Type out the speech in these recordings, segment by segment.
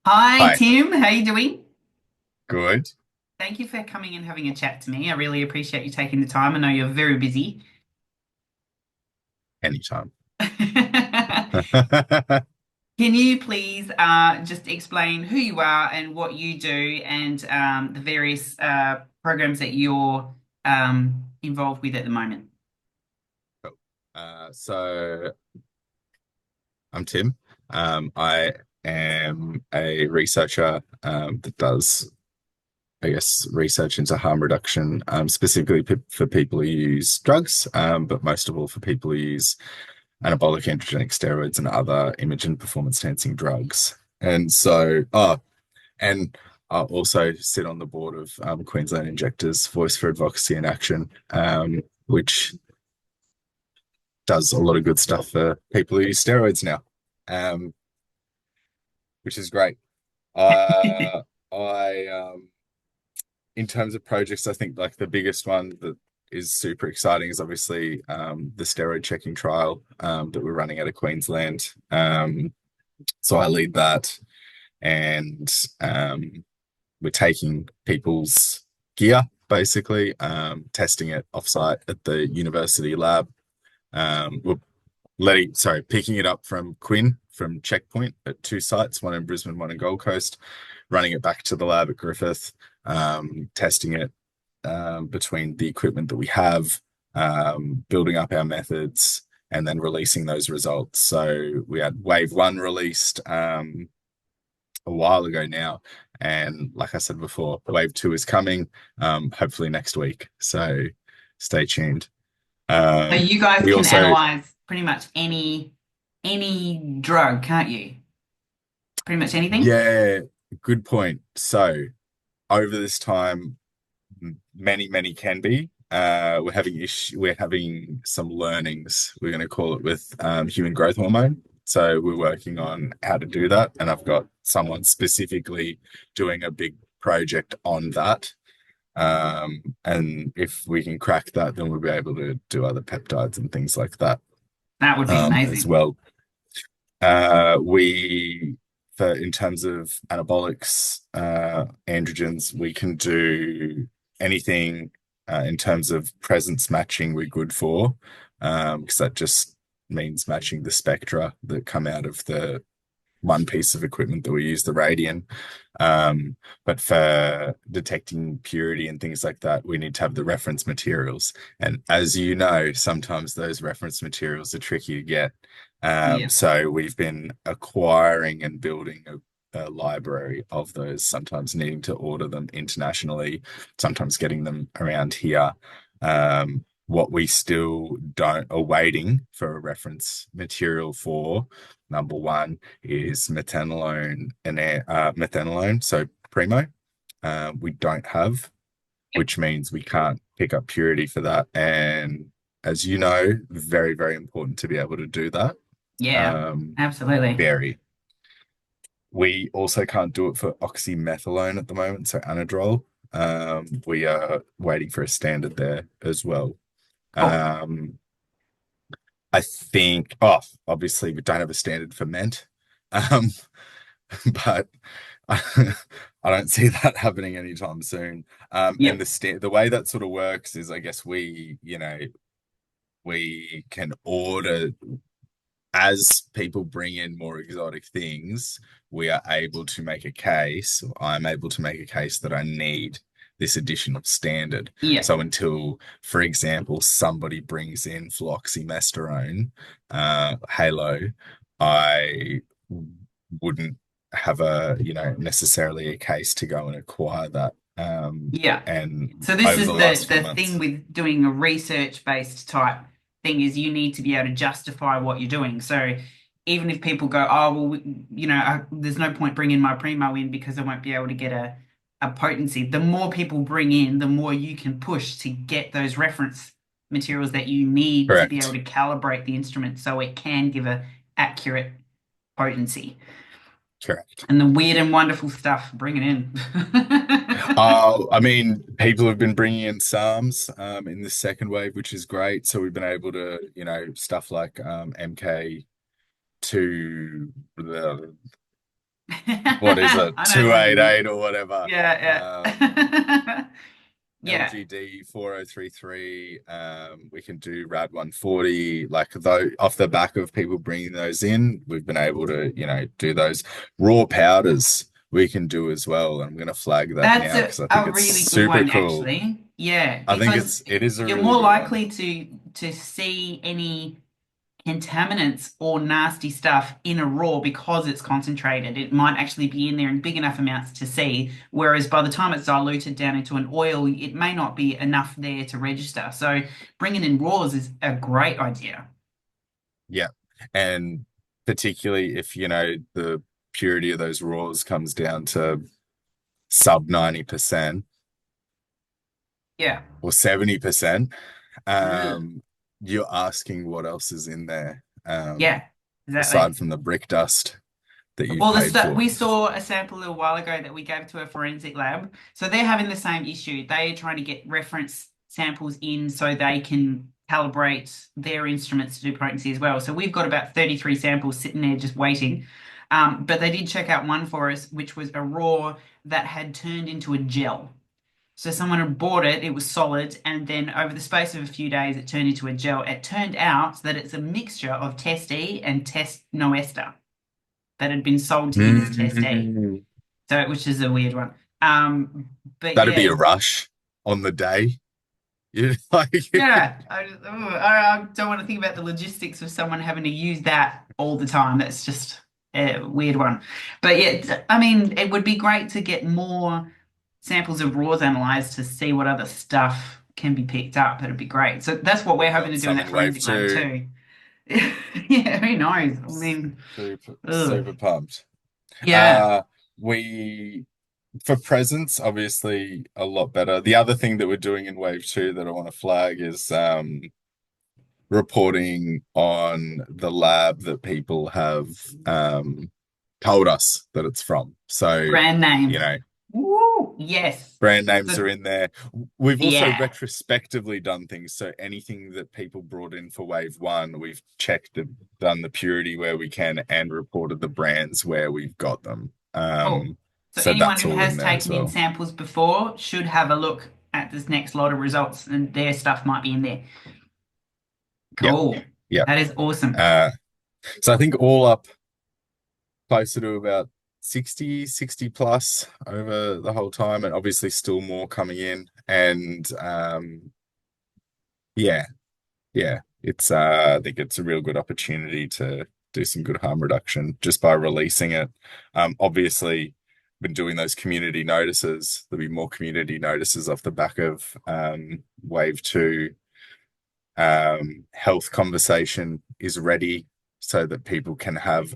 Hi, Hi, Tim. How you doing? good. Thank you for coming and having a chat to me. I really appreciate you taking the time. I know you're very busy. Anytime. Can you please just explain who you are and what you do and the various programs that you're involved with at the moment? Cool. So I'm Tim. I am a researcher that does, I guess, research into harm reduction, specifically for people who use drugs, but most of all for people who use anabolic androgenic steroids and other image and performance enhancing drugs. And I also sit on the board of Queensland Injectors Voice for Advocacy and Action, which does a lot of good stuff for people who use steroids now, um, which is great. I in terms of projects, I think like the biggest one that is super exciting is obviously the steroid checking trial that we're running out of Queensland. So I lead that, and we're taking people's gear basically, testing it offsite at the university lab. We're picking it up from Quinn from Cheqpoint at two sites, one in Brisbane, one in Gold Coast, running it back to the lab at Griffith, testing it between the equipment that we have, building up our methods, and then releasing those results. So we had wave one released a while ago now. And like I said before, wave two is coming, hopefully next week. So stay tuned. So you guys We can also analyze pretty much any drug, can't you? Pretty much anything? Yeah, good point. So over this time, many can be. We're having some learnings. We're going to call it with human growth hormone. So we're working on how to do that, and I've got someone specifically doing a big project on that. And if we can crack that, then we'll be able to do other peptides and things like that That would be as amazing. well. We, for in terms of anabolics, androgens, we can do anything in terms of presence matching. We're good for, because that just means matching the spectra that come out of the one piece of equipment that we use, the radian. But for detecting purity and things like that, we need to have the reference materials. And as you know, sometimes those reference materials are tricky to get. Yeah. So we've been acquiring and building a library of those, sometimes needing to order them internationally, sometimes getting them around here. What we still don't are waiting for a reference material for, number one, is methanolone and methanolone, so primo. We don't have, which means we can't pick up purity for that. And as you know, very important to be able to do that. Yeah, Um, absolutely. very. We also can't do it for oxymethylone at the moment, so anadrol. We are waiting for a standard there as well. Cool. Um, I think, obviously we don't have a standard for ment, um, but I don't see that happening anytime soon. And Yep. the way that sort of works is, I guess we can order as people bring in more exotic things, we are able to make a case, or I'm able to make a case that I need this additional standard. Yep. So until, for example, somebody brings in fluoxymesterone, Halo, I wouldn't have necessarily a case to go and acquire that. Yeah. And So this over is the the last few the thing months, with doing a research-based type thing is you need to be able to justify what you're doing. So even if people go, oh well, there's no point bringing my primo in because I won't be able to get a potency. The more people bring in, the more you can push to get those reference materials that you need to be able correct. to calibrate the instrument so it can give a accurate potency. Correct. And the weird and wonderful stuff, bring it in. I mean, people have been bringing in SARMs in the second wave, which is great. So we've been able to, stuff like MK2, what is it, I know what you mean. 288 or whatever. Yeah, yeah. Yeah, LGD 4033. We can do RAD 140. Like though, off the back of people bringing those in, we've been able to, do those raw powders. We can do as well. I'm going to flag that that's now because I think a it's really good super one, cool. actually. Yeah, I think because it is a you're really more good one. likely to see any contaminants or nasty stuff in a raw because it's concentrated. It might actually be in there in big enough amounts to see, whereas by the time it's diluted down into an oil, it may not be enough there to register. So bringing in raws is a great idea. Yeah. And particularly if, the purity of those raws comes down to sub 90% Yeah. or 70%, Ugh. um, you're asking what else is in there, Yeah, exactly. aside from the brick dust that you've Well, the paid stuff for. we saw a sample a little while ago that we gave to a forensic lab. So they're having the same issue. They are trying to get reference samples in so they can calibrate their instruments to do potency as well. So we've got about 33 samples sitting there just waiting. But they did check out one for us, which was a raw that had turned into a gel. So someone had bought it, it was solid, and then over the space of a few days, it turned into a gel. It turned out that it's a mixture of Test E and Test No ester that had been sold to him as Test A. Mm. So, which is a weird one. But That'd be yeah, a rush on the day. You're like, yeah. I don't want to think about the logistics of someone having to use that all the time. That's just a weird one. But yeah, I mean, it would be great to get more samples of raws analyzed to see what other stuff can be picked up. That'd be great. So that's what we're hoping got to do in some that in wave forensic lab two. too. Yeah, who knows? I mean, Super, ugh. super pumped. Yeah. Uh, we for presents, obviously a lot better. The other thing that we're doing in wave two that I want to flag is reporting on the lab that people have told us that it's from. So, Brand you name. know, Woo, yes. brand names So are in there. We've also yeah. retrospectively done things. So anything that people brought in for wave one, we've done the purity where we can, and reported the brands where we've got them. Cool. So So anyone that's who all in has there as taken in well. samples before should have a look at this next lot of results and their stuff might be in there. Yep, Cool. yep. That is awesome. Uh, so I think all up closer to about 60 plus over the whole time, and obviously still more coming in. And yeah, yeah, it's I think it's a real good opportunity to do some good harm reduction just by releasing it. Obviously, been doing those community notices. There'll be more community notices off the back of wave two. Health conversation is ready so that people can have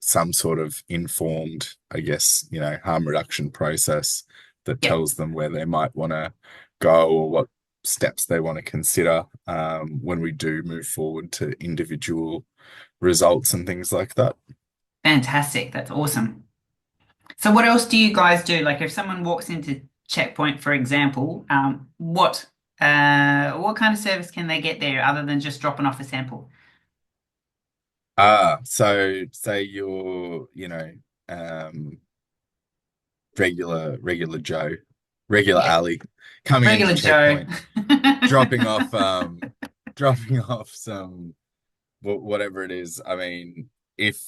some sort of informed, I guess, harm reduction process that Yep. tells them where they might want to go or what steps they want to consider when we do move forward to individual results and things like that. Fantastic. That's awesome. So what else do you guys do? Like if someone walks into Cheqpoint, for example, what kind of service can they get there other than just dropping off a sample? So say you're, um, regular Joe, regular Yeah. Ali coming into Regular Joe. Checkpoint, dropping off dropping off some whatever it is. I mean, if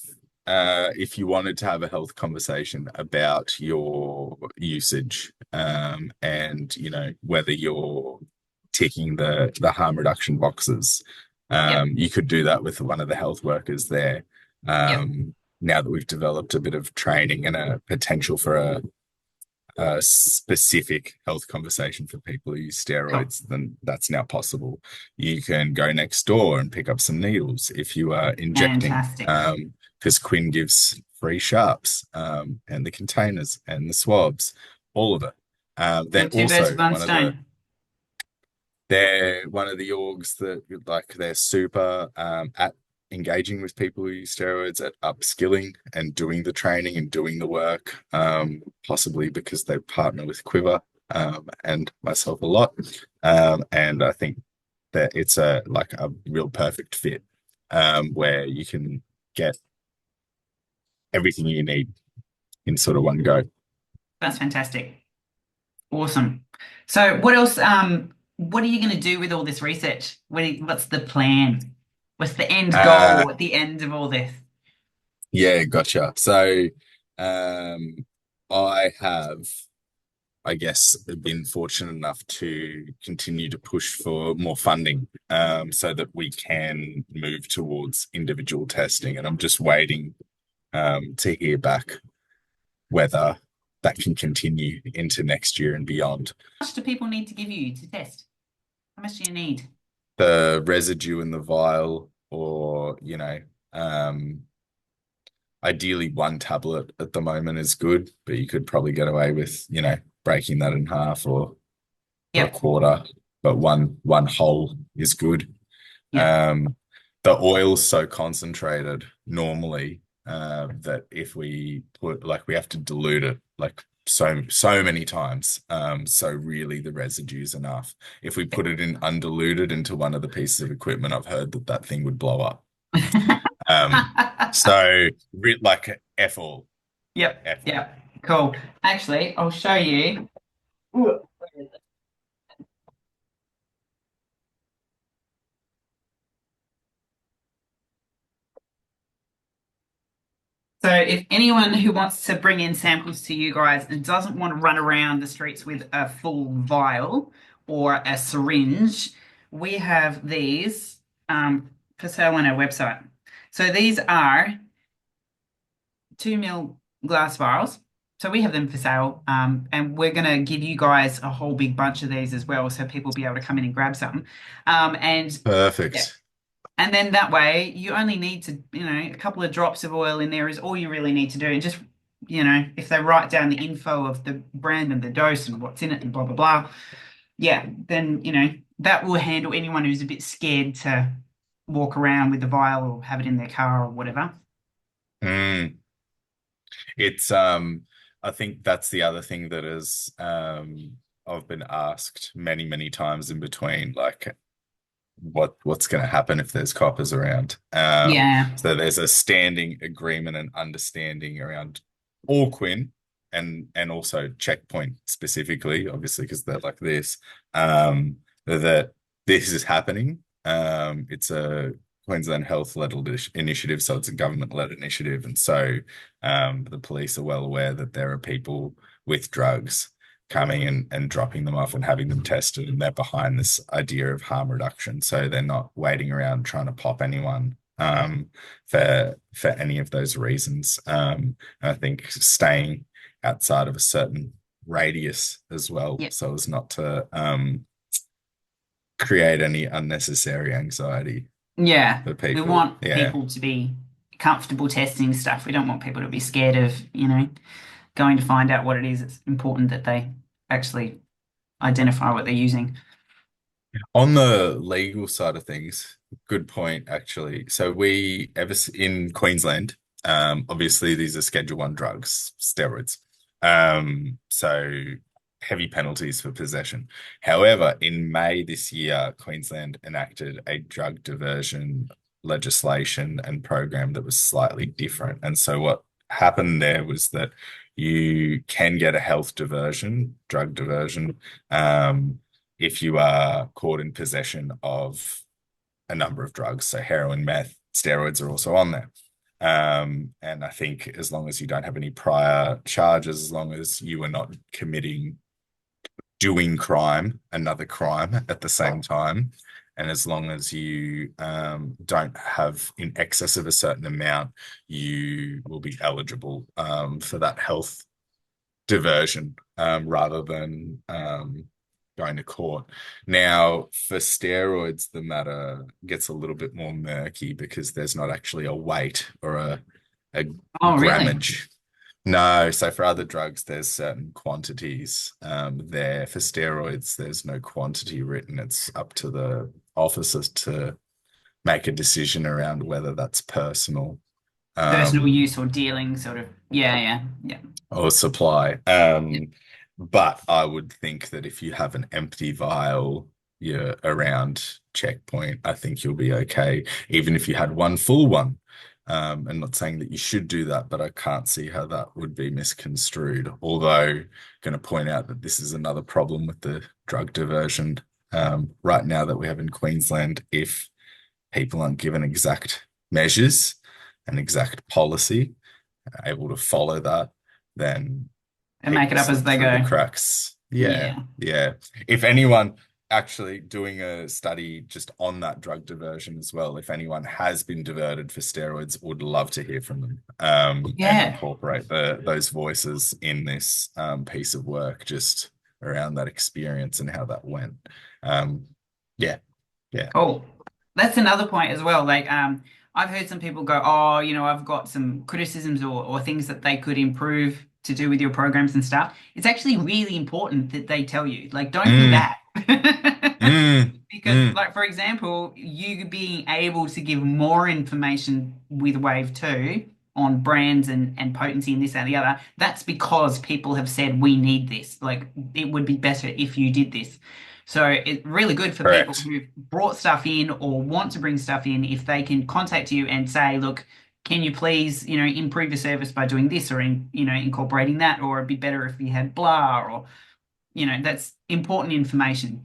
you wanted to have a health conversation about your usage, and whether you're ticking the harm reduction boxes, Yep. you could do that with one of the health workers there. Yep. Now that we've developed a bit of training and a potential for a specific health conversation for people who use Cool. steroids, then that's now possible. You can go next door and pick up some needles if you are injecting, Fantastic. because Quinn gives free sharps, and the containers and the swabs, all of it. They're Kill two birds also with one stone. they're one of the orgs that they're super at engaging with people who use steroids, at upskilling and doing the training and doing the work, possibly because they partner with Quiver and myself a lot. And I think that it's a real perfect fit, where you can get everything you need in sort of one go. That's fantastic. Awesome. So what else, what are you going to do with all this research? What's the plan? What's the end Uh, goal at the end of all this? yeah, gotcha. So, I have, I guess, been fortunate enough to continue to push for more funding, so that we can move towards individual testing. And I'm just waiting, to hear back whether that can continue into next year and beyond. How much do people need to give you to test? How much do you need? The residue in the vial, or, um, ideally one tablet at the moment is good, but you could probably get away with, breaking that in half or a Yep. quarter, but one whole is good. Yep. Um, the oil's so concentrated normally, that if we put, like, we have to dilute it like so many times. So really the residue's enough. If we put it in undiluted into one of the pieces of equipment, I've heard that that thing would blow up. Um, so like F all, Yep. F all. Yep. Cool. Actually, I'll show you. So if anyone who wants to bring in samples to you guys and doesn't want to run around the streets with a full vial or a syringe, we have these for sale on our website. So these are 2 ml glass vials. So we have them for sale, and we're going to give you guys a whole big bunch of these as well, so people will be able to come in and grab some. And yeah, Perfect. and then that way, you only need to, a couple of drops of oil in there is all you really need to do. And just, if they write down the info of the brand and the dose and what's in it and blah, blah, blah, yeah, then, that will handle anyone who's a bit scared to walk around with the vial or have it in their car or whatever. Mm. It's I think that's the other thing that is, I've been asked many times in between, like, what's going to happen if there's coppers around. Yeah. So there's a standing agreement and understanding around all Quinn, and also Cheqpoint specifically, obviously, because they're like this, that this is happening. It's a Queensland Health-led initiative, so it's a government-led initiative, and so, the police are well aware that there are people with drugs coming and dropping them off and having them tested, and they're behind this idea of harm reduction. So they're not waiting around trying to pop anyone, for any of those reasons. And I think staying outside of a certain radius as well, Yeah. so as not to, create any unnecessary anxiety Yeah. for We people. want Yeah. people to be comfortable testing stuff. We don't want people to be scared of, going to find out what it is. It's important that they actually identify what they're using. On the legal side of things, good point, actually. So in Queensland, obviously these are Schedule 1 drugs, steroids. So heavy penalties for possession. However, in May this year, Queensland enacted a drug diversion legislation and program that was slightly different. And so what happened there was that you can get a health diversion, drug diversion, if you are caught in possession of a number of drugs. So heroin, meth, steroids are also on there. And I think as long as you don't have any prior charges, as long as you are not doing another crime at the same time, and as long as you, don't have in excess of a certain amount, you will be eligible, for that health diversion, rather than, going to court. Now, for steroids, the matter gets a little bit more murky because there's not actually a weight or a Oh, really? grammage. No, so for other drugs, there's certain quantities, there. For steroids, there's no quantity written. It's up to the officers to make a decision around whether that's personal, Personal um, use or dealing, sort of. Yeah, yeah, yeah. or supply. Yeah. But I would think that if you have an empty vial, you're around Checkpoint, I think you'll be okay. Even if you had one full one, And not saying that you should do that, but I can't see how that would be misconstrued. Although, going to point out that this is another problem with the drug diversion right now that we have in Queensland. If people aren't given exact measures and exact policy, able to follow that, then And make people it up as slip they through the go. cracks. Yeah, Yeah. yeah. If anyone actually doing a study just on that drug diversion as well, if anyone has been diverted for steroids, would love to hear from them and Yeah. incorporate those voices in this piece of work just around that experience and how that went. Um, yeah, yeah. Cool. That's another point as well. Like, I've heard some people go, oh, I've got some criticisms or things that they could improve to do with your programs and stuff. It's actually really important that they tell you. Like, don't do Mm, that. mm, Because, mm. like, for example, you being able to give more information with Wave 2 on brands and potency and this and the other, that's because people have said we need this. Like, it would be better if you did this. So it's really good for people Correct. who've brought stuff in or want to bring stuff in if they can contact you and say, look, can you please, improve your service by doing this or incorporating that, or it'd be better if you had blah, or, that's important information.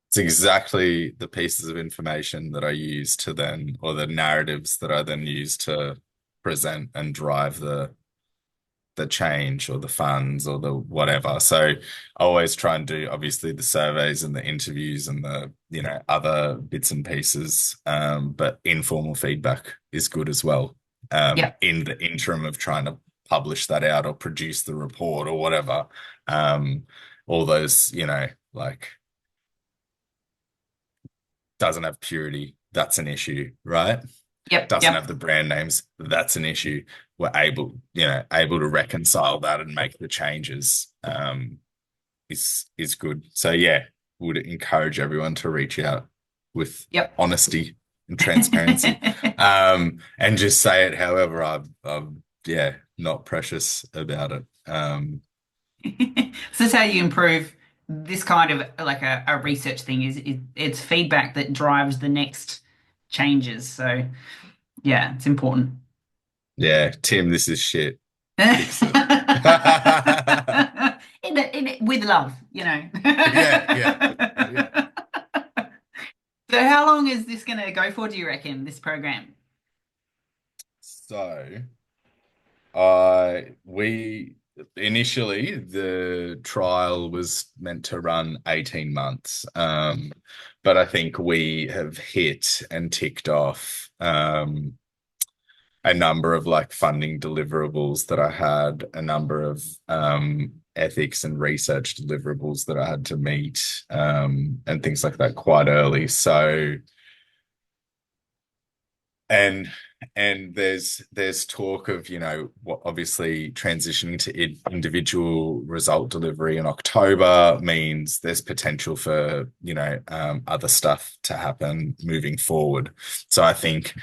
It's exactly the pieces of information that I use to then, or the narratives that I then use to present and drive the change or the funds or the whatever. So I always try and do obviously the surveys and the interviews and the, other bits and pieces. But informal feedback is good as well. Yep. In the interim of trying to publish that out or produce the report or whatever. Um, all those, like doesn't have purity, that's an issue, right? Yep. Doesn't Yep. have the brand names, that's an issue. We're able to reconcile that and make the changes is good. So yeah, would encourage everyone to reach out with Yep. honesty and transparency. And just say it however I'm yeah, not precious about it. So that's how you improve this kind of like a research thing is it's feedback that drives the next changes. So yeah, it's important. Yeah, Tim, this is shit. in Fix it. with love. Yeah, yeah, yeah. So how long is this going to go for, do you reckon, this program? So, we initially the trial was meant to run 18 months. But I think we have hit and ticked off a number of like funding deliverables that I had, a number of ethics and research deliverables that I had to meet, and things like that quite early. So and there's talk of what obviously transitioning to individual result delivery in October means there's potential for other stuff to happen moving forward. So I think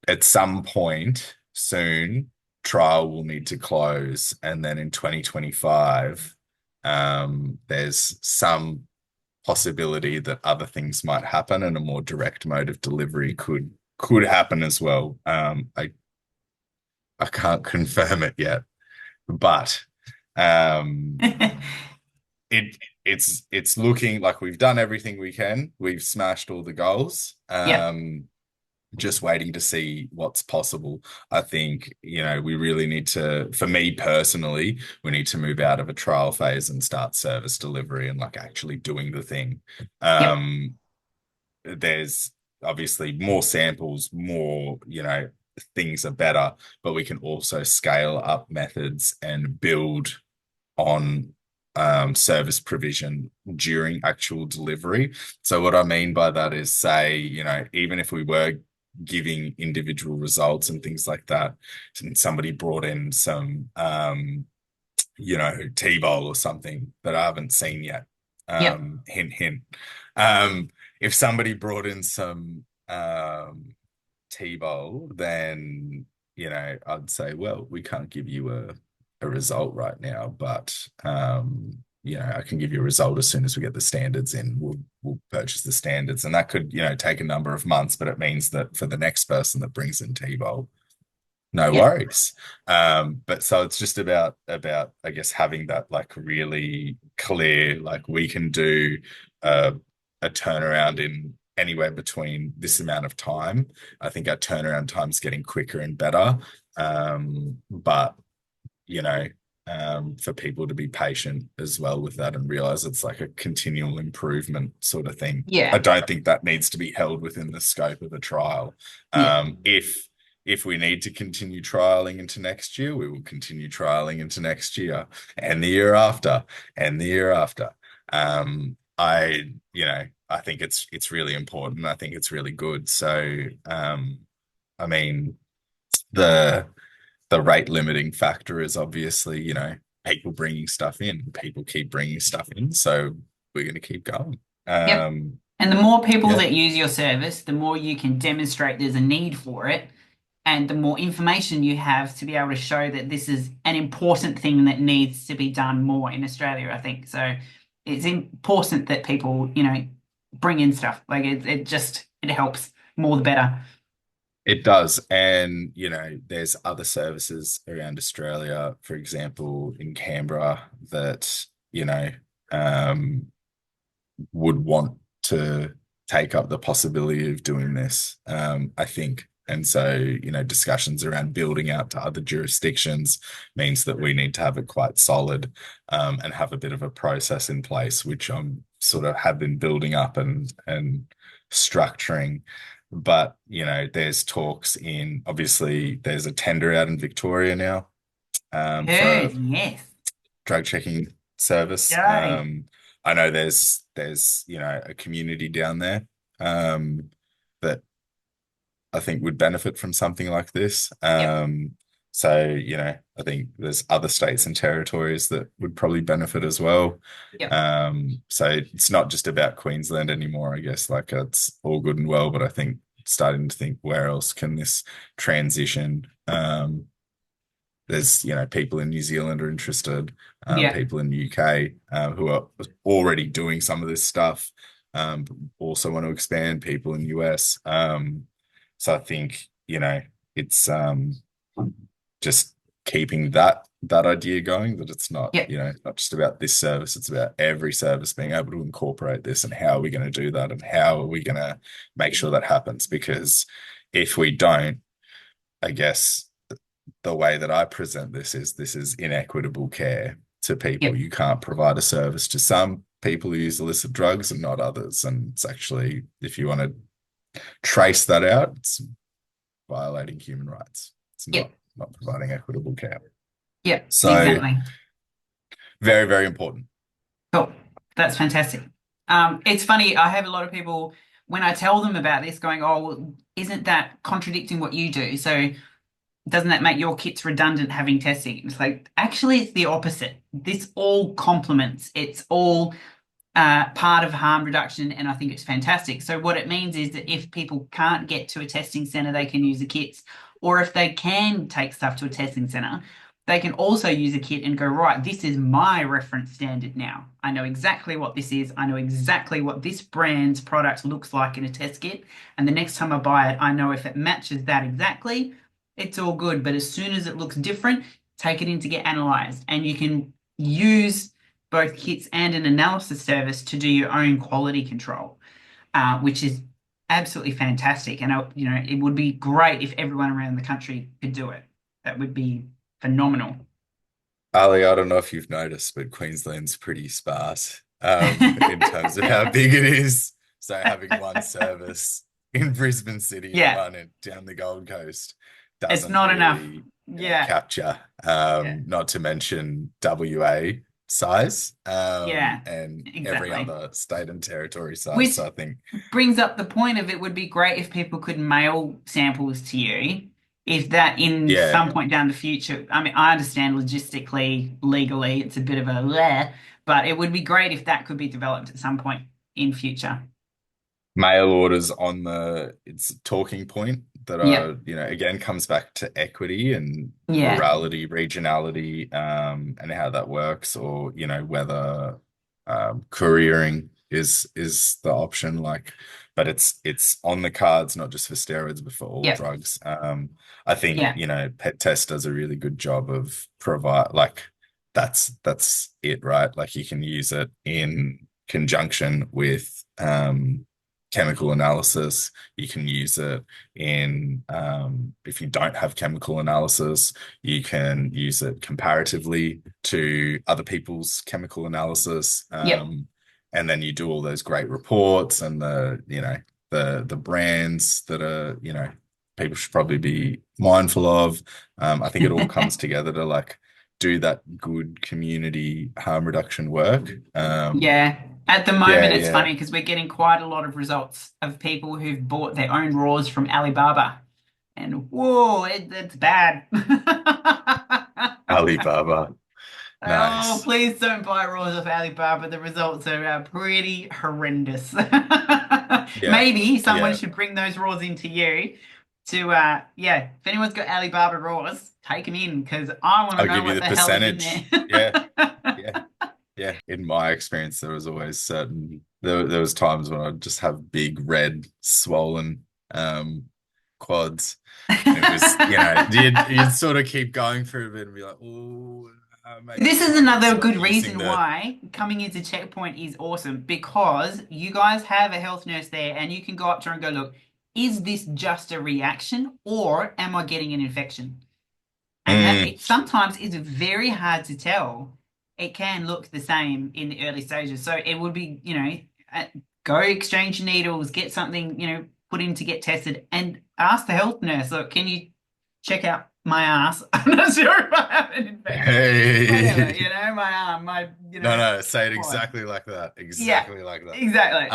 at some point soon trial will need to close, and then in 2025 there's some possibility that other things might happen and a more direct mode of delivery could happen as well. I can't confirm it yet, but um, it it's looking like we've done everything we can. We've smashed all the goals. Yep. Just waiting to see what's possible. I think, we really need to, for me personally, we need to move out of a trial phase and start service delivery and like actually doing the thing. Yep. There's obviously more samples, more, things are better, but we can also scale up methods and build on service provision during actual delivery. So what I mean by that is say, even if we were giving individual results and things like that, and somebody brought in some T-bowl or something that I haven't seen yet. Yep. Hint, hint. Um, if somebody brought in some T-bowl, then I'd say, well, we can't give you a result right now, but I can give you a result as soon as we get the standards in. We'll purchase the standards, and that could, take a number of months, but it means that for the next person that brings in T-Bolt, no Yep. worries. But so it's just about I guess having that like really clear, like we can do a, a turnaround in anywhere between this amount of time. I think our turnaround time's getting quicker and better. But you know, for people to be patient as well with that and realize it's like a continual improvement sort of thing. I Yeah. don't think that needs to be held within the scope of a trial. Yeah. If we need to continue trialing into next year, we will continue trialing into next year and the year after and the year after. I think it's really important. I think it's really good. So, I mean, the the rate limiting factor is obviously, people bringing stuff in. People keep bringing stuff in, so we're going to keep going. Yep. And the more people Yeah, that use your service, the more you can demonstrate there's a need for it, and the more information you have to be able to show that this is an important thing that needs to be done more in Australia, I think. So it's important that people, bring in stuff. Like it helps more the better. it does. And, there's other services around Australia, for example, in Canberra, that, um, would want to take up the possibility of doing this, I think. And so, discussions around building out to other jurisdictions means that we need to have it quite solid, and have a bit of a process in place, which I'm sort of have been building up and structuring. But, there's talks in, obviously, there's a tender out in Victoria now, for Heard, yes. drug checking service. Yay. I know there's a community down there, that I think would benefit from something like this. Yep. So I think there's other states and territories that would probably benefit as well. Yep. So it's not just about Queensland anymore, I guess. Like it's all good and well, but I think starting to think where else can this transition? There's people in New Zealand are interested, Yeah. people in the UK, who are already doing some of this stuff, but also want to expand. People in the US, so I think it's just keeping that idea going. That it's not Yep. not just about this service. It's about every service being able to incorporate this, and how are we going to do that, and how are we going to make sure that happens? Because if we don't, I guess the way that I present this is inequitable care to people. Yep. You can't provide a service to some people who use illicit drugs and not others. And it's actually, if you want to trace that out, it's violating human rights. It's Yep. not providing equitable care. Yep. So Exactly. very, very important. Cool. That's fantastic. It's funny. I have a lot of people when I tell them about this going, "Oh, well, isn't that contradicting what you do? So doesn't that make your kits redundant having testing?" It's like, actually, it's the opposite. This all complements. It's all part of harm reduction, and I think it's fantastic. So what it means is that if people can't get to a testing center, they can use the kits, or if they can take stuff to a testing center, they can also use a kit and go, right, this is my reference standard now. I know exactly what this is. I know exactly what this brand's product looks like in a test kit. And the next time I buy it, I know if it matches that exactly, it's all good. But as soon as it looks different, take it in to get analyzed. And you can use both kits and an analysis service to do your own quality control, which is absolutely fantastic. And it would be great if everyone around the country could do it. That would be phenomenal. Ali, I don't know if you've noticed, but Queensland's pretty sparse, in terms of how big it is. So having one service in Brisbane City and Yeah, one down the Gold Coast it's doesn't not enough. really, Yeah, capture. yeah, Not to mention WA size, yeah, and every exactly. other state and territory size. Which So I think, brings up the point of it would be great if people could mail samples to you. If that in yeah, some point down the future, I mean, I understand logistically, legally, it's a bit of a bleh, but it would be great if that could be developed at some point in future. mail orders it's a talking point, that Yep. are, again, comes back to equity and Yeah. rurality, regionality, and how that works, or, whether couriering is the option, like, but it's on the cards, not just for steroids, but for all Yep. drugs. I think, Yeah. PEDTest does a really good job of provide like that's it, right? Like you can use it in conjunction with chemical analysis. You can use it in if you don't have chemical analysis, you can use it comparatively to other people's chemical analysis. Yep. And then you do all those great reports and the brands that are, people should probably be mindful of. I think it all comes together to like do that good community harm reduction work. Yeah. At the Yeah, moment, it's yeah. funny because we're getting quite a lot of results of people who've bought their own raws from Alibaba. And whoa, it's bad. Alibaba. Oh, Nice. please don't buy raws off Alibaba. The results are pretty horrendous. Yeah. Maybe someone Yeah. should bring those raws into you to, yeah, if anyone's got Alibaba raws, take them in because I want to I'll know give you what the the hell is in percentage. Yeah. there. Yeah. Yeah. In my experience, there was always there was times when I'd just have big red swollen quads. And it was, you'd sort of keep going for a bit and be like, oh, maybe This it's is time to another stop good using reason the why coming into Checkpoint is awesome because you guys have a health nurse there and you can go up to her and go, look, is this just a reaction or am I getting an infection? And that Mm, it sometimes is very hard to tell. It can look the same in the early stages. So it would be, go exchange needles, get something, put in to get tested and ask the health nurse, look, can you check out my ass? I'm not sure if I have an infection. Whatever, hey. my arm, my, No, no, say it quad. exactly like that. Yeah, Exactly like that. exactly.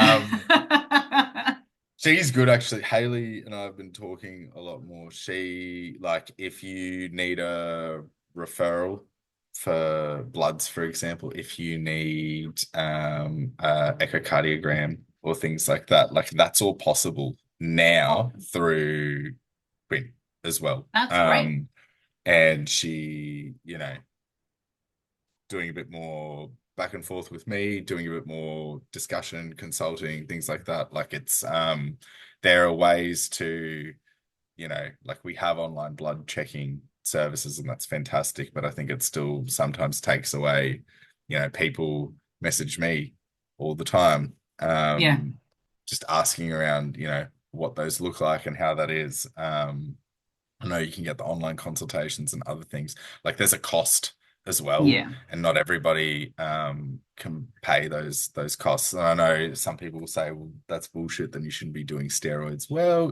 She's good actually. Haley and I have been talking a lot more. She, like, if you need a referral for bloods, for example, if you need a echocardiogram or things like that's all possible Oh, now through Quinn as well. that's great. And she, doing a bit more back and forth with me, doing a bit more discussion, consulting, things like that. Like there are ways to, like we have online blood checking services and that's fantastic, but I think it still sometimes takes away, people message me all the time, Yeah, just asking around, what those look like and how that is. I know you can get the online consultations and other things. Like there's a cost as well, yeah. and not everybody can pay those costs. And I know some people will say, well, that's bullshit, then you shouldn't be doing steroids. Well,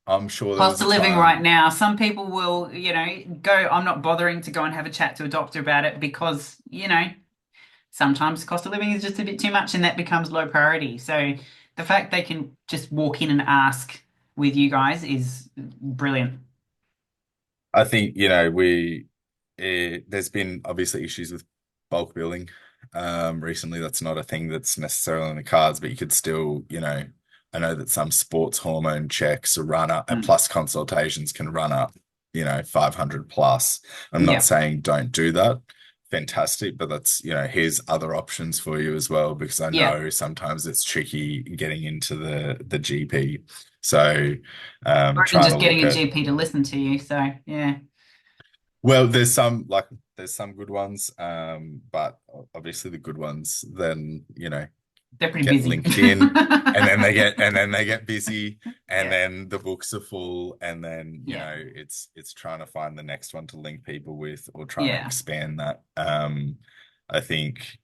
I'm sure there Cost was a of living right time. now. Some people will, go, I'm not bothering to go and have a chat to a doctor about it because, sometimes cost of living is just a bit too much and that becomes low priority. So the fact they can just walk in and ask with you guys is brilliant. I think, there's been obviously issues with bulk billing. Recently, that's not a thing that's necessarily on the cards, but you could still, I know that some sports hormone checks run up and Mm. plus consultations can run up, 500 plus. I'm not Yeah, saying don't do that. Fantastic, but that's, here's other options for you as well, because I yeah. know sometimes it's tricky getting into the GP. So, Or even trying to just getting look a at GP to listen to you. So yeah, well, there's some good ones, but obviously the good ones then, they're pretty get busy. linked in and then they get busy and Yeah, then the books are full and then, yeah, it's trying to find the next one to link people with or trying to yeah, expand that. I think,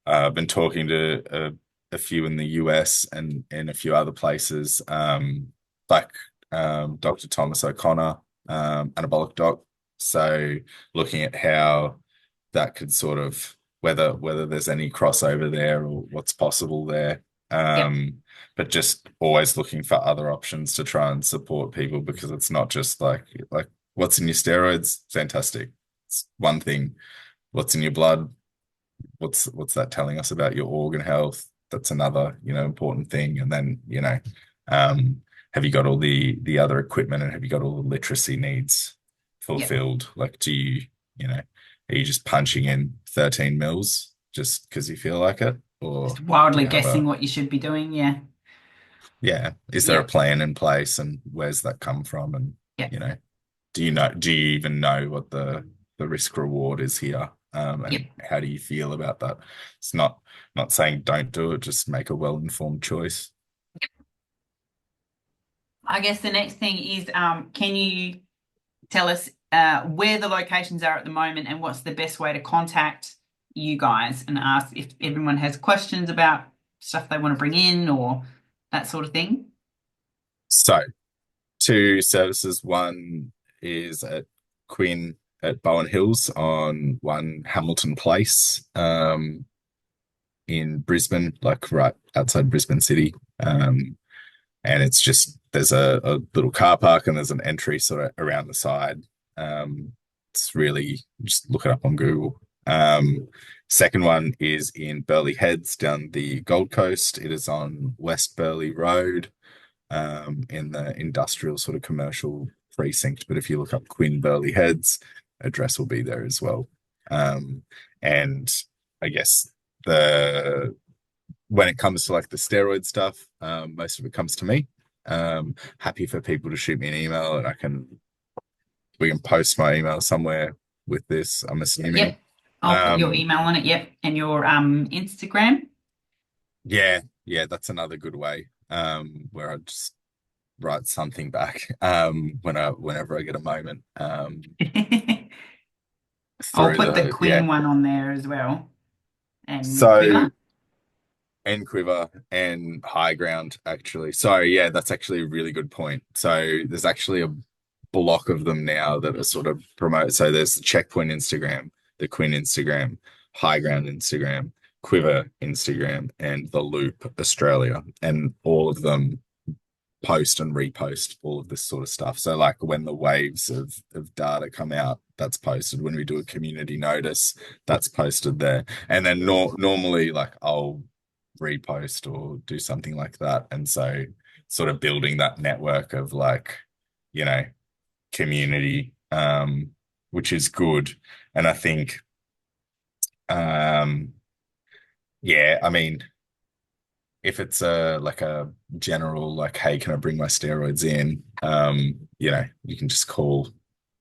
I've been talking to a few in the US and a few other places, like Dr. Thomas O'Connor, anabolic doc. So looking at how that could sort of whether there's any crossover there or what's possible there. yep, But just always looking for other options to try and support people because it's not just like what's in your steroids, fantastic. It's one thing. What's in your blood? What's that telling us about your organ health? That's another, important thing. And then, um, have you got all the other equipment, and have you got all the literacy needs Yep. fulfilled? Like, do you, you know, are you just punching in 13 mils just because you feel like it? Or Just do wildly you have guessing a, what you should be doing. Yeah. yeah, is there a Yep. plan in place, and where's that come from? And, Yep. you know, do you even know what the risk reward is here? Yep. And how do you feel about that? It's not saying don't do it, just make a well-informed choice. I guess the next thing is, can you tell us where the locations are at the moment and what's the best way to contact you guys and ask if everyone has questions about stuff they want to bring in or that sort of thing? So, two services. One is at Quinn at Bowen Hills on One Hamilton Place, in Brisbane, like right outside Brisbane City. And it's just there's a little car park, and there's an entry sort of around the side. It's really just look it up on Google. Second one is in Burleigh Heads down the Gold Coast. It is on West Burleigh Road, in the industrial sort of commercial precinct. But if you look up Quinn Burleigh Heads, address will be there as well. Um, and I guess the when it comes to like the steroid stuff, most of it comes to me. Happy for people to shoot me an email, and we can post my email somewhere with this, I'm assuming. Yep. I'll put your Um, email on it. Yep. And your Instagram. yeah, yeah, that's another good way. Where I just write something back whenever I get a moment. I'll Through put the the yeah. Queen one on there as well. And So Quiver. and Quiver and High Ground, actually. So yeah, that's actually a really good point. So there's actually a block of them now that are sort of promote. So there's the Cheqpoint Instagram, the Quinn Instagram, High Ground Instagram, Quiver Instagram, and the Loop Australia, and all of them post and repost all of this sort of stuff. So like when the waves of data come out, that's posted. When we do a community notice, that's posted there. And then normally like I'll repost or do something like that. And so sort of building that network of like, you know, community, which is good. And I think um yeah, I mean, if it's a like a general like, hey, can I bring my steroids in? You know, you can just call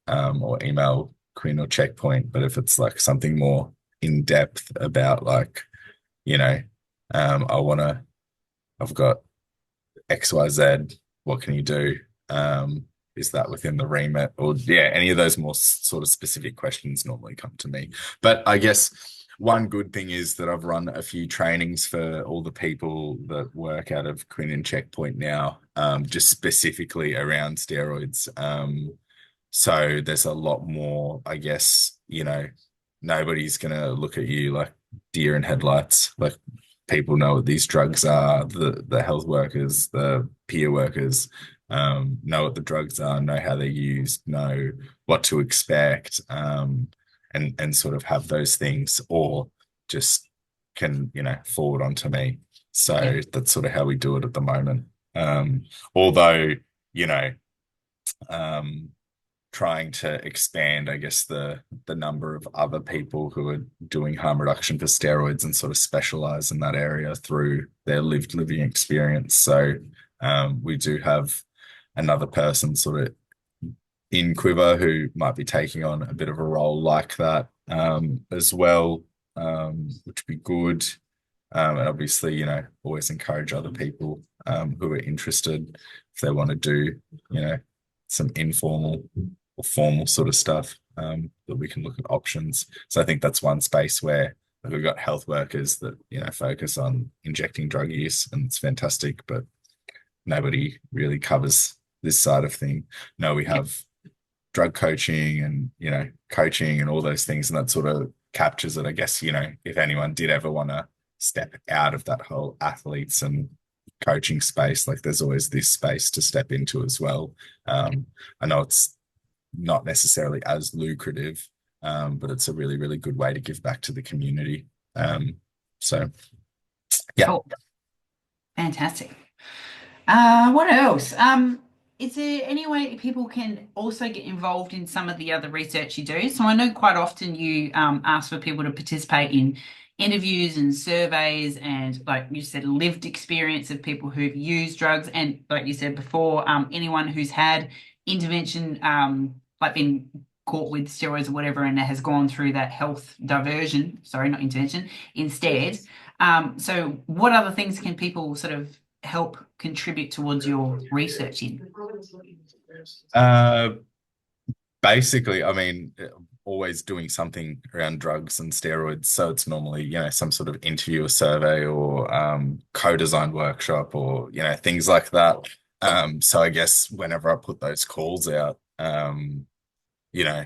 or email Quinn or Checkpoint. But if it's like something more in depth about like, you know, I wanna I've got XYZ, what can you do? Is that within the remit? Or yeah, any of those more sort of specific questions normally come to me. But I guess one good thing is that I've run a few trainings for all the people that work out of Quinn and Checkpoint now, just specifically around steroids. So there's a lot more, I guess, you know, nobody's gonna look at you like deer in headlights. Like people know what these drugs are, the health workers, the peer workers, know what the drugs are, know how they're used, know what to expect, and sort of have those things, or just can, you know, forward onto me. Yep. So that's sort of how we do it at the moment. Although, you know, um, trying to expand, I guess, the number of other people who are doing harm reduction for steroids and sort of specialize in that area through their lived living experience. So we do have another person sort of in Quiver who might be taking on a bit of a role like that, as well, which would be good. And obviously, you know, always encourage other people who are interested if they want to do, you know, some informal or formal sort of stuff, that we can look at options. So I think that's one space where like, we've got health workers that, you know, focus on injecting drug use, and it's fantastic, but nobody really covers this side of thing. No, we Yep. have drug coaching and, you know, coaching and all those things, and that sort of captures it. I guess, you know, if anyone did ever want to step out of that whole athletes and coaching space, like there's always this space to step into as well. I know it's not necessarily as lucrative, but it's a really, really good way to give back to the community. So yeah. Cool. Fantastic. What else? Is there any way people can also get involved in some of the other research you do? So I know quite often you ask for people to participate in interviews and surveys and, like you said, lived experience of people who've used drugs and, like you said before, anyone who's had intervention, like been caught with steroids or whatever and has gone through that health diversion, sorry, not intervention, instead. So what other things can people sort of help contribute towards your research in? Uh, Basically, I mean, always doing something around drugs and steroids. So it's normally, some sort of interview or survey or co-design workshop or, things like that. So I guess whenever I put those calls out, you know,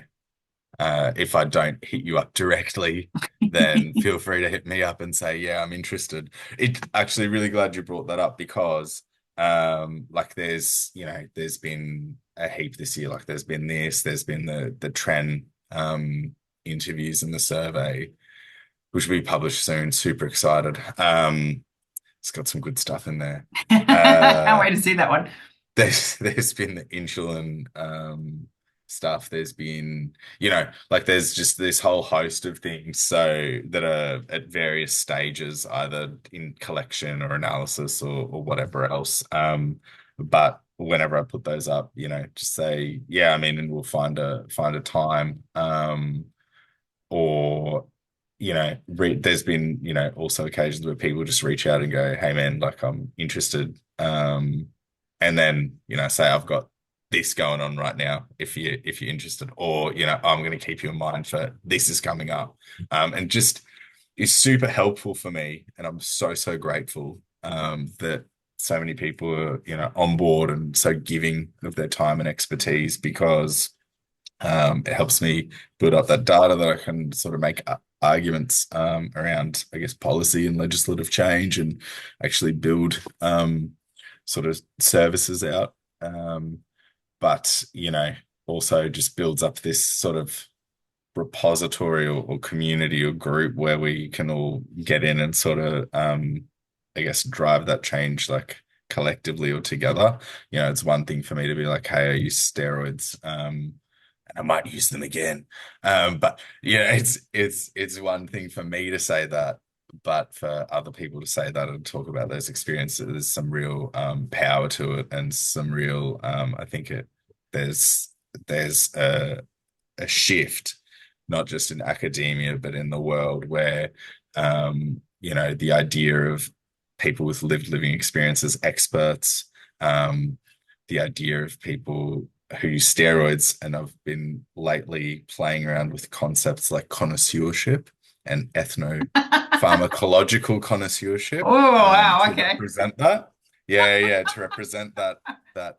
if I don't hit you up directly, then feel free to hit me up and say, yeah, I'm interested. It actually really glad you brought that up because like there's been a heap this year. Like there's been the trend interviews and the survey, which will be published soon. Super excited. It's got some good stuff in there. Can't Uh wait to see that one. there's been the insulin stuff. There's been, like there's just this whole host of things so that are at various stages, either in collection or analysis or whatever else. But whenever I put those up, just say, yeah, I mean, and we'll find a time. Or there's been also occasions where people just reach out and go, hey man, like I'm interested, and then say I've got this going on right now if you're interested, or I'm going to keep you in mind for this is coming up, and just is super helpful for me, and I'm so grateful that so many people are on board and so giving of their time and expertise because it helps me build up that data that I can sort of make arguments around, I guess, policy and legislative change and actually build sort of services out. But, also just builds up this sort of repository or community or group where we can all get in and sort of, I guess, drive that change like collectively or together. It's one thing for me to be like, hey, I use steroids. And I might use them again. But it's one thing for me to say that, but for other people to say that and talk about those experiences, there's some real power to it and some real I think there's there's a shift, not just in academia, but in the world where the idea of people with lived living experiences, experts, the idea of people who use steroids, and I've been lately playing around with concepts like connoisseurship and ethnopharmacological connoisseurship Oh, wow. to Okay. represent that. Yeah, to represent that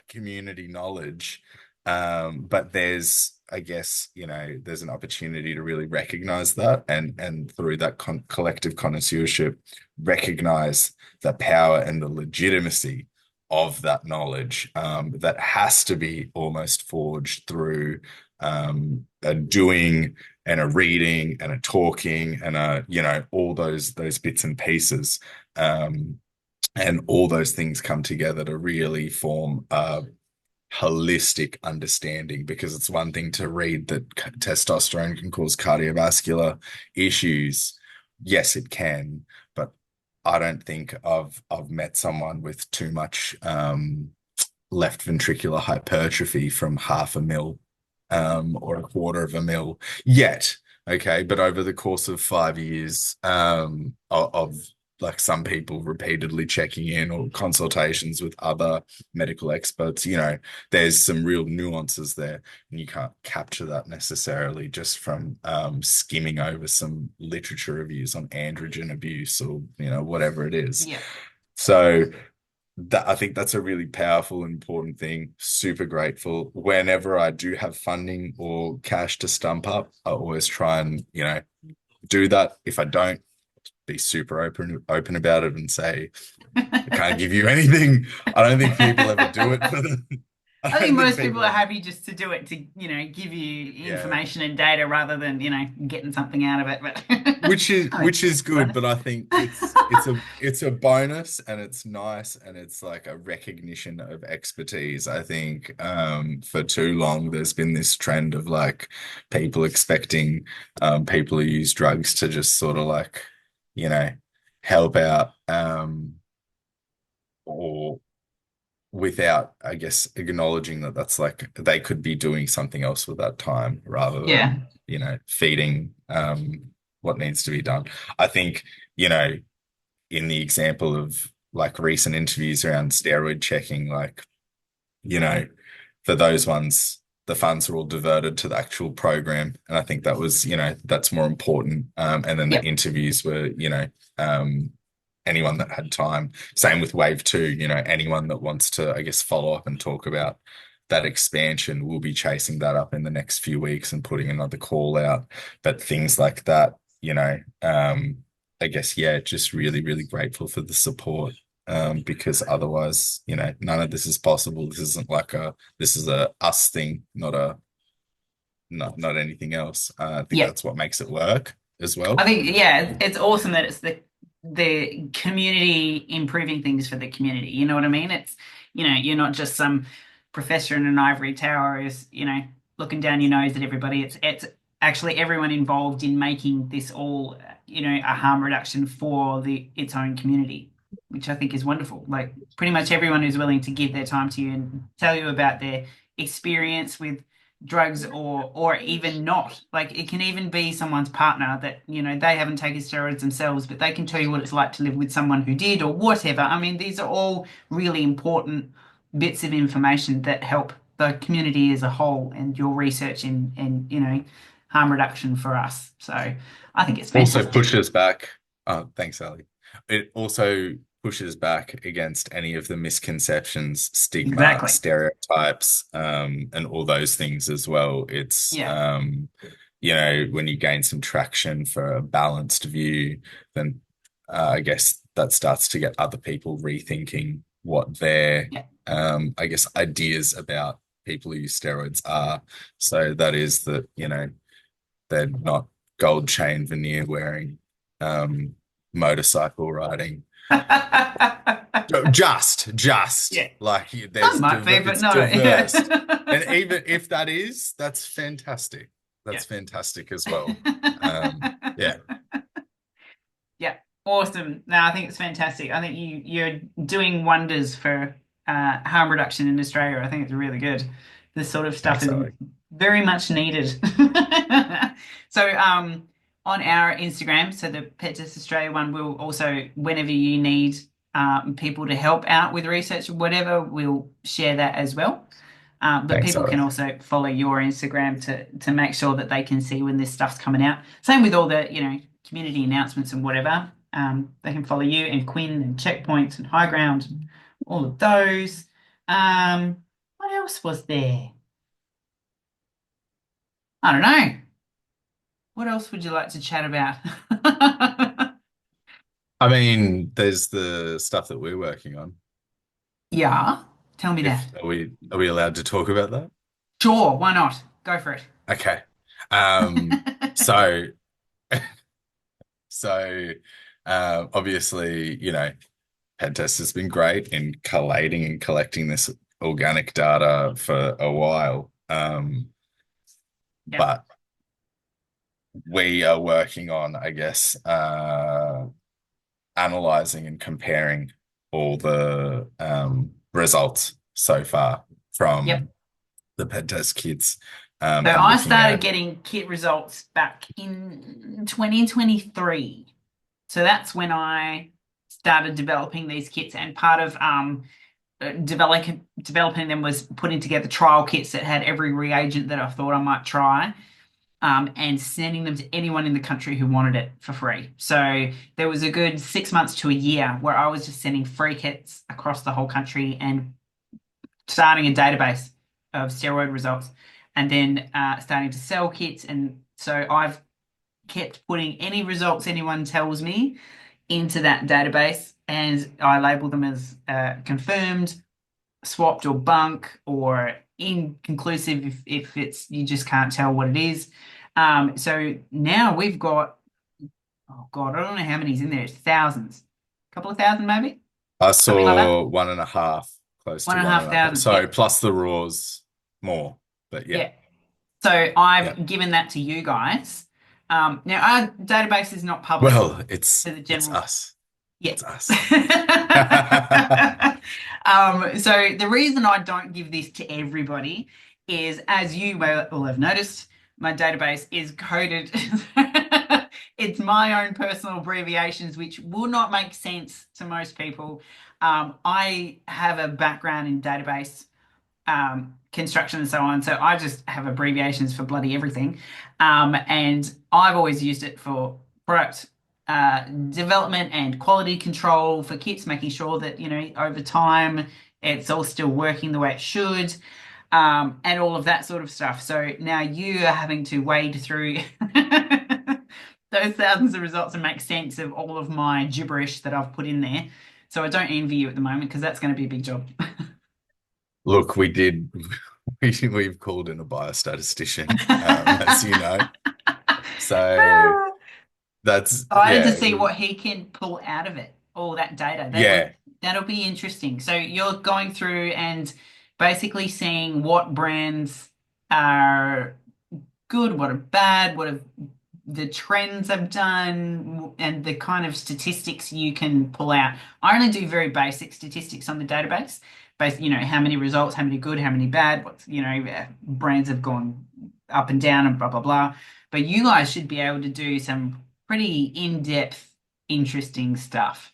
community knowledge. But there's, I guess, there's an opportunity to really recognize that and through that collective connoisseurship, recognize the power and the legitimacy of that knowledge that has to be almost forged through a doing and a reading and a talking and all those bits and pieces. And all those things come together to really form a holistic understanding, because it's one thing to read that testosterone can cause cardiovascular issues. Yes, it can, but I don't think I've met someone with too much left ventricular hypertrophy from half a mil or a quarter of a mil yet. Okay, but over the course of 5 years of like some people repeatedly checking in or consultations with other medical experts, there's some real nuances there, and you can't capture that necessarily just from skimming over some literature reviews on androgen abuse or whatever it is. Yeah. So that I think that's a really powerful and important thing. Super grateful. Whenever I do have funding or cash to stump up, I always try and, do that. If I don't, be super open about it and say, I can't give you anything. I don't think people ever do it for them. I I think don't think most people people are are. happy just to do it to, give you Yeah. information and data rather than, getting something out of it. But I think Which is it's good, fun. but I think it's a bonus and it's nice and it's like a recognition of expertise. I think for too long there's been this trend of like people expecting people who use drugs to just sort of like, you know, help out or without, I guess, acknowledging that that's like they could be doing something else with that time rather Yeah. than, feeding what needs to be done. I think, you know, in the example of like recent interviews around steroid checking, like, you know, for those ones, the funds are all diverted to the actual program. And I think that was, that's more important. And then the Yep. interviews were, anyone that had time. Same with Wave 2, anyone that wants to, I guess, follow up and talk about that expansion, we'll be chasing that up in the next few weeks and putting another call out. But things like that, I guess, yeah, just really, really grateful for the support. Because otherwise, none of this is possible. This is a us thing, not anything else. I think Yep. that's what makes it work as I well. think, yeah, it's awesome that it's the community improving things for the community. You know what I mean? It's, you're not just some professor in an ivory tower who's, looking down your nose at everybody. It's actually everyone involved in making this all, a harm reduction for the its own community, which I think is wonderful. Like pretty much everyone who's willing to give their time to you and tell you about their experience with drugs or even not. Like it can even be someone's partner that, they haven't taken steroids themselves, but they can tell you what it's like to live with someone who did or whatever. I mean, these are all really important bits of information that help the community as a whole and your research in harm reduction for us. So I think it's Also fantastic. pushes back. Oh, thanks, Ali. It also pushes back against any of the misconceptions, stigma, Exactly. stereotypes, and all those things as well. Yeah. When you gain some traction for a balanced view, then I guess that starts to get other people rethinking what their, Yeah. I guess, ideas about people who use steroids are. So that is that, they're not gold chain veneer wearing, um, motorcycle riding. Just Yeah. like Some might be, but it's no. diverse, and Yeah. even if that is, that's fantastic. Yeah. That's fantastic as well. Yeah, Yeah, awesome. No, I think it's fantastic. I think you're doing wonders for harm reduction in Australia. I think it's really good. This sort of stuff thanks, is Ali. very much needed. So on our Instagram, so the Pet Test Australia one, will also, whenever you need people to help out with research or whatever, we'll share that as well. But Thanks, people Ali. can also follow your Instagram to make sure that they can see when this stuff's coming out. Same with all the, community announcements and whatever. They can follow you and Quinn and Checkpoints and High Ground and all of those. What else was there? I don't know. What else would you like to chat about? I mean, there's the stuff that we're working on. Yeah, tell me that. If are we allowed to talk about that? Sure, why not? Go for it. Okay. Um, so so obviously, PEDTest has been great in collating and collecting this organic data for a while. Yep, But we are working on, I guess, analyzing and comparing all the results so far yep. from the PEDTest kits, So and I looking started at. getting kit results back in 2023. So that's when I started developing these kits, and part of developing them was putting together trial kits that had every reagent that I thought I might try, and sending them to anyone in the country who wanted it for free. So there was a good 6 months to a year where I was just sending free kits across the whole country and starting a database of steroid results, and then starting to sell kits. And so I've kept putting any results anyone tells me into that database, and I label them as confirmed swapped or bunk or inconclusive if it's you just can't tell what it is. So now we've got, oh God, I don't know how many's in there. It's thousands, a couple of thousand maybe, I something like that. saw 1.5, close One to and a one half and a half. thousand. Yeah, So plus the raws more, but yeah, yeah. So yeah. I've given that to you guys. Now our database is not public Well, to the it's general. us. Yeah. It's us. So the reason I don't give this to everybody is, as you may all have noticed, my database is coded. It's my own personal abbreviations, which will not make sense to most people. I have a background in database construction and so on. So I just have abbreviations for bloody everything. And I've always used it for product development and quality control for kits, making sure that, over time it's all still working the way it should, and all of that sort of stuff. So now you are having to wade through those thousands of results and make sense of all of my gibberish that I've put in there. So I don't envy you at the moment because that's going to be a big job. Look, we did. We've called in a biostatistician, as you know. So that's Excited to yeah, see what he can pull out of it, all that data. yeah. That'll be interesting. So you're going through and basically seeing what brands are good, what are bad, what have the trends have done, and the kind of statistics you can pull out. I only do very basic statistics on the database, based, how many results, how many good, how many bad, what's, brands have gone up and down and blah blah blah. But you guys should be able to do some pretty in-depth, interesting stuff.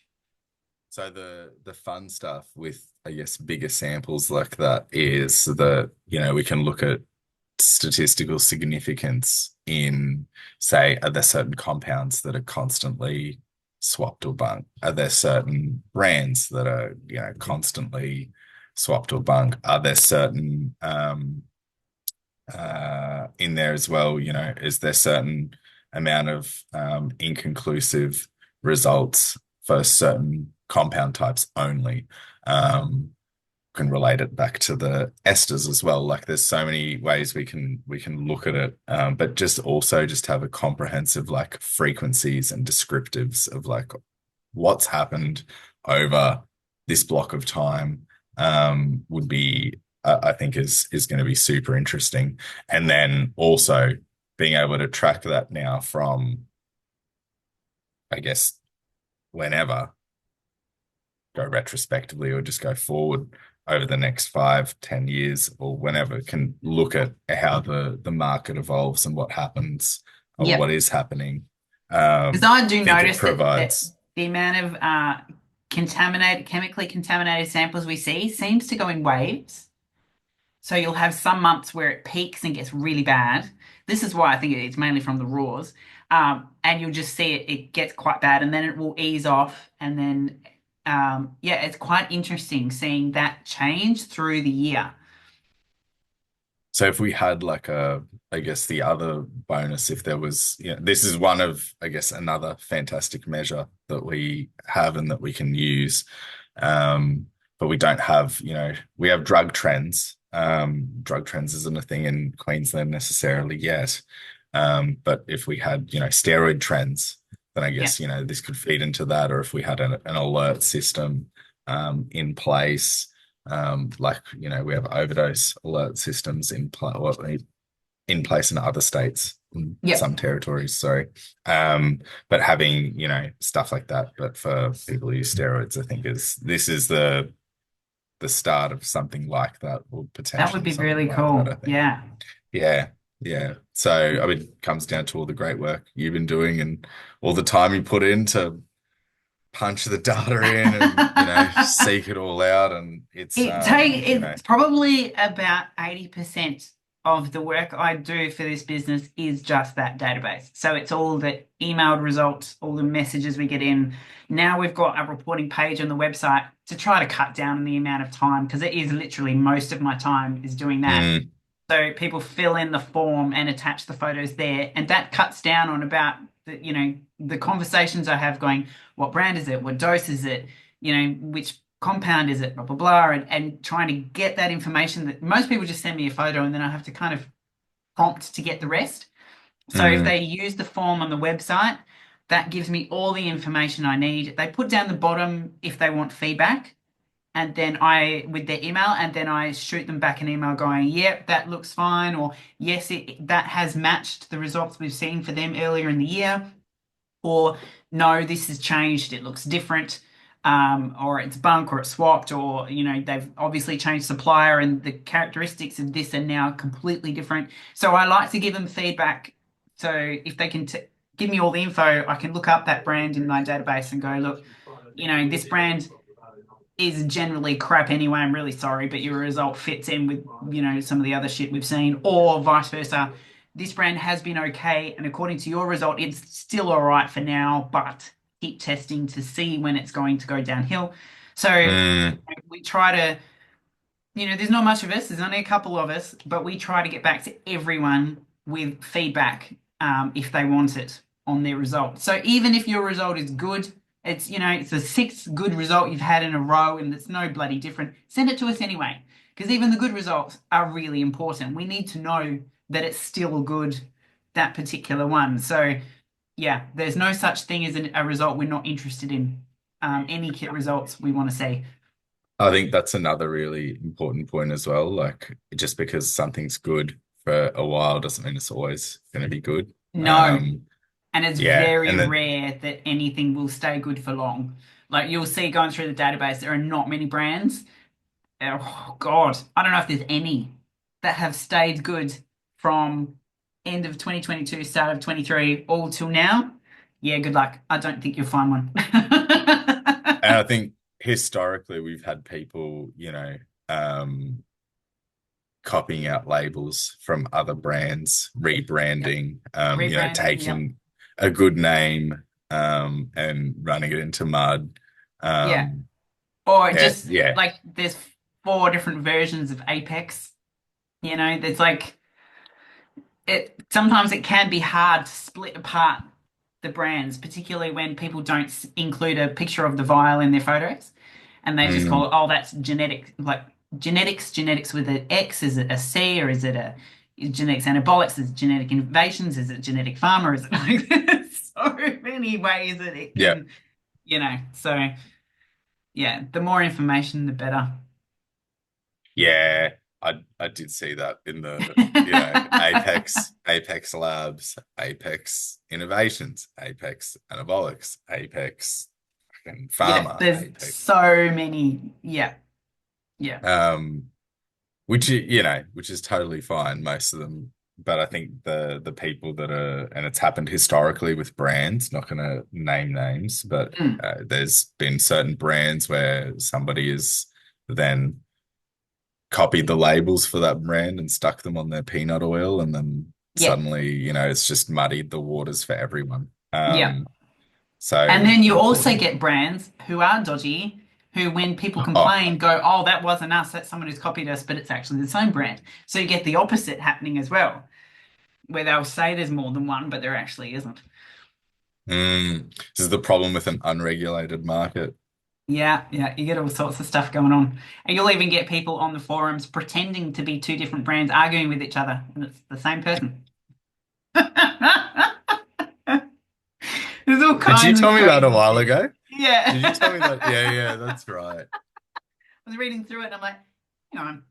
So the fun stuff with, I guess, bigger samples like that is that, we can look at statistical significance in, say, are there certain compounds that are constantly swapped or bunked? Are there certain brands that are, constantly swapped or bunked? Are there certain in there as well, is there certain amount of inconclusive results for certain compound types only? Can relate it back to the esters as well. Like there's so many ways we can look at it, but just also just have a comprehensive like frequencies and descriptives of like what's happened over this block of time would be I think is going to be super interesting. And then also being able to track that now from, I guess, whenever, go retrospectively or just go forward over the next 5, 10 years or whenever, can look at how the market evolves and what happens or Yep. what is happening. Because I do I think it notice that provides. the amount of chemically contaminated samples we see seems to go in waves. So you'll have some months where it peaks and gets really bad. This is why I think it's mainly from the raws. And you'll just see it gets quite bad and then it will ease off. And then, yeah, it's quite interesting seeing that change through the year. So if we had like I guess the other bonus, if there was, this is one of, I guess, another fantastic measure that we have and that we can use. But we don't have, we have drug trends. Drug trends isn't a thing in Queensland necessarily yet. But if we had, steroid trends, then I Yeah. guess, this could feed into that. Or if we had an alert system in place, like, we have overdose alert systems in place in other states, in Yep. some territories, sorry. But having, stuff like that, but for people who use steroids, I think this is the start of something like that, or That would potentially be something really like that, cool. I think. Yeah. Yeah, yeah. So, I mean, it comes down to all the great work you've been doing and all the time you put in to punch the data in and, seek it all out. And It's probably about 80% of the work I do for this business is just that database. So it's all the emailed results, all the messages we get in. Now we've got a reporting page on the website to try to cut down on the amount of time because it is literally most of my time is doing that. mm, So people fill in the form and attach the photos there, and that cuts down on about the conversations I have going, what brand is it? What dose is it? Which compound is it, blah, blah, blah, and trying to get that information that most people just send me a photo and then I have to kind of prompt to get the rest. So if Mm, they use the form on the website, that gives me all the information I need. They put down the bottom if they want feedback, and then I with their email, and then I shoot them back an email going, "Yep, that looks fine," or "Yes, that has matched the results we've seen for them earlier in the year," or "No, this has changed. It looks different." Or it's bunk or it's swapped, or they've obviously changed supplier and the characteristics of this are now completely different. So I like to give them feedback. So if they can give me all the info, I can look up that brand in my database and go, look, this brand is generally crap anyway. I'm really sorry, but your result fits in with, some of the other shit we've seen, or vice versa. This brand has been okay, and according to your result, it's still all right for now, but keep testing to see when it's going to go downhill. So mm. we try to, there's not much of us, there's only a couple of us, but we try to get back to everyone with feedback if they want it on their result. So even if your result is good, it's the sixth good result you've had in a row and it's no bloody different, send it to us anyway. Because even the good results are really important. We need to know that it's still good, that particular one. So yeah, there's no such thing as a result we're not interested in. Any kit results we want to see. I think that's another really important point as well. Like, just because something's good for a while doesn't mean it's always going to be good. No. And it's Yeah, very and then rare that anything will stay good for long. Like you'll see going through the database, there are not many brands. Oh God, I don't know if there's any that have stayed good from end of 2022, start of 23, all till now. Yeah, good luck. I don't think you'll find one. and I think historically we've had people, copying out labels from other brands, Yep. rebranding, Rebranding, yep. taking a good name, and running it into mud. Yeah. Um, Or yeah, just yeah, like there's four different versions of Apex. There's like it sometimes it can be hard to split apart the brands, particularly when people don't include a picture of the vial in their photos, and they just call mm, it, oh, that's genetic, like genetics with an X. Is it a C or is it a genetics anabolics? Is it genetic innovations? Is it genetic pharma? Is it like there's so many ways that it yeah, can, so yeah, the more information, the better. yeah. I did see that in the, Apex Labs, Apex Innovations, Apex Anabolics, Apex fucking Yeah, Pharma, there's Apex. so many. Yeah, yeah. Um, which is totally fine, most of them. But I think the people that are, and it's happened historically with brands, not going to name names, but Mm, there's been certain brands where somebody has then copied the labels for that brand and stuck them on their peanut oil, and then yeah, suddenly, it's just muddied the waters for everyone. yeah. And So then you also important. get brands who are dodgy, who, when people Oh, complain, go, "Oh, that wasn't us. That's someone who's copied us," but it's actually the same brand. So you get the opposite happening as well, where they'll say there's more than one, but there actually isn't. this is the problem with an unregulated market. Yeah, yeah, you get all sorts of stuff going on. And you'll even get people on the forums pretending to be two different brands arguing with each other, and it's the same person. There's all Did you kinds of tell me that a crazy while shit. ago? Did you tell me that? Yeah, Yeah. yeah, that's right. I was reading through it and I'm like, hang on,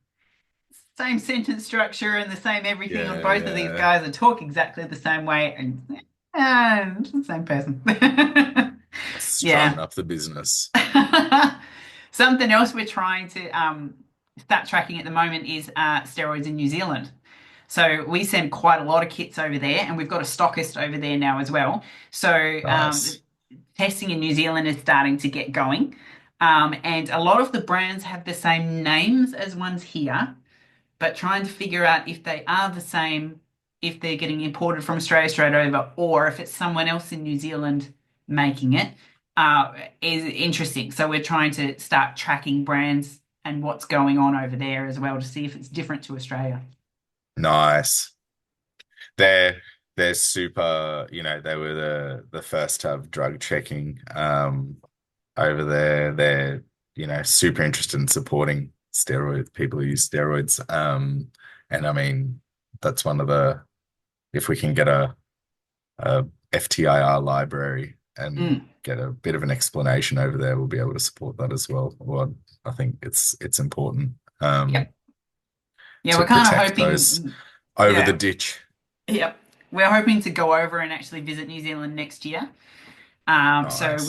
same sentence structure and the same everything on Yeah, both of these yeah. guys and talk exactly the same way and it's the same person. Strumming Yeah. up the business. Something else we're trying to start tracking at the moment is steroids in New Zealand. So we send quite a lot of kits over there, and we've got a stockist over there now as well. So Nice. testing in New Zealand is starting to get going. And a lot of the brands have the same names as ones here, but trying to figure out if they are the same, if they're getting imported from Australia straight over, or if it's someone else in New Zealand making it, is interesting. So we're trying to start tracking brands and what's going on over there as well to see if it's different to Australia. Nice. They're they're super, they were the first to have drug checking over there. They're super interested in supporting steroid people who use steroids. And I mean, that's one of the if we can get a FTIR library and Mm, get a bit of an explanation over there, we'll be able to support that as well. Well, I think it's important yep. Yeah, to we're kind of protect those hoping, over the yeah, ditch. yep. We're hoping to go over and actually visit New Zealand next year. So Nice.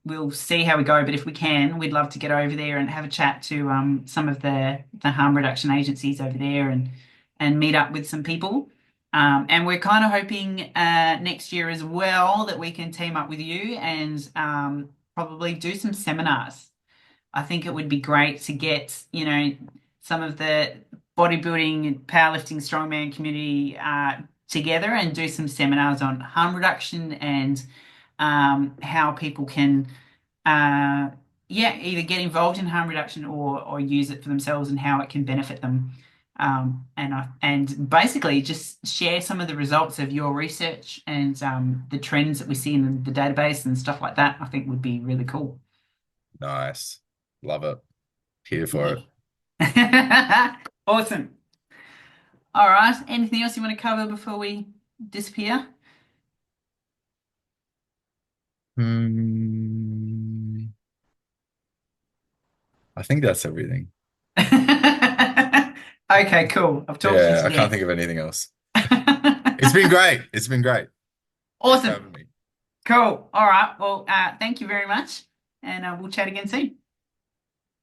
we'll see how we go, but if we can, we'd love to get over there and have a chat to some of the harm reduction agencies over there and meet up with some people. And we're kind of hoping next year as well that we can team up with you and probably do some seminars. I think it would be great to get, some of the bodybuilding, powerlifting, strongman community together and do some seminars on harm reduction and how people can, uh, yeah, either get involved in harm reduction or use it for themselves and how it can benefit them. And basically just share some of the results of your research and the trends that we see in the database and stuff like that. I think would be really cool. Nice. Love it. Here for it. Yeah. Awesome. All right. Anything else you want to cover before we disappear? Hmm. I think that's everything. Okay, cool. I've talked you Yeah, to I can't death. think of anything else. It's been great. It's been great. Thanks for Awesome. having me. Cool. All right. Well, thank you very much. And we'll chat again soon.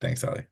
Thanks, Ali.